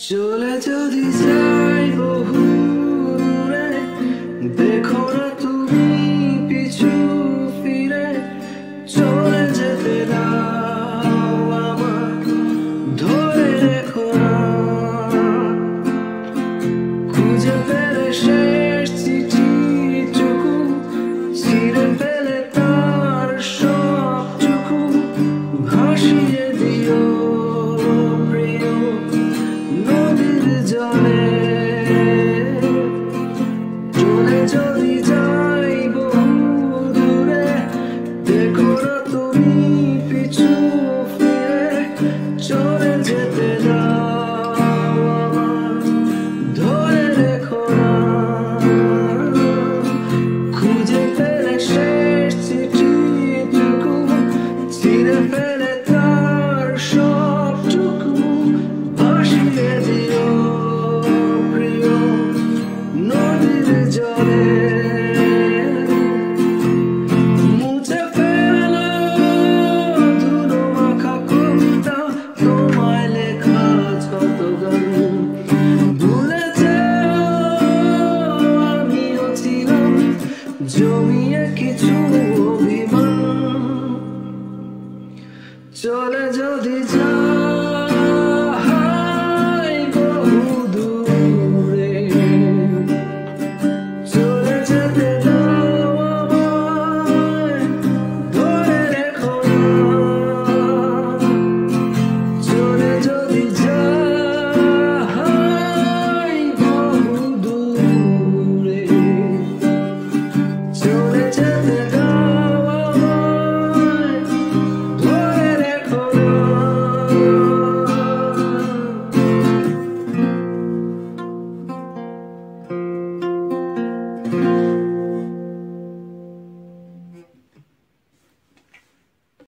চলে যদি যাই বহু দূরে, দেখো না তুমি পিছু ফিরে। চলে যেতে দাও আমার, ধরে রেখো না। খুঁজে পেলে শেষ চিঠিটুকু, ছিঁড়ে ফেলে তার সবটুকু, ভাসিয়ে দিও প্রিয় নদীর জলে। চলে যদি যাই বহু দূরে, দেখো না তুমি পিছু ফিরে। চলে যেতে দাও আমার, ধরে রেখো না। খুঁজে পেলে শেষ চিঠিটুকু, ছিঁড়ে ফেলে তার সবটুকু, ভাসিয়ে দিও প্রিয় নদীর জলে। মুছে ফেলো ধুলো মাখা কবিতা, তোমায় লেখা যত গান। ভুলে যেও আমিও ছিলাম জমিয়ে কিছু অভিমান। চলে যদি যাই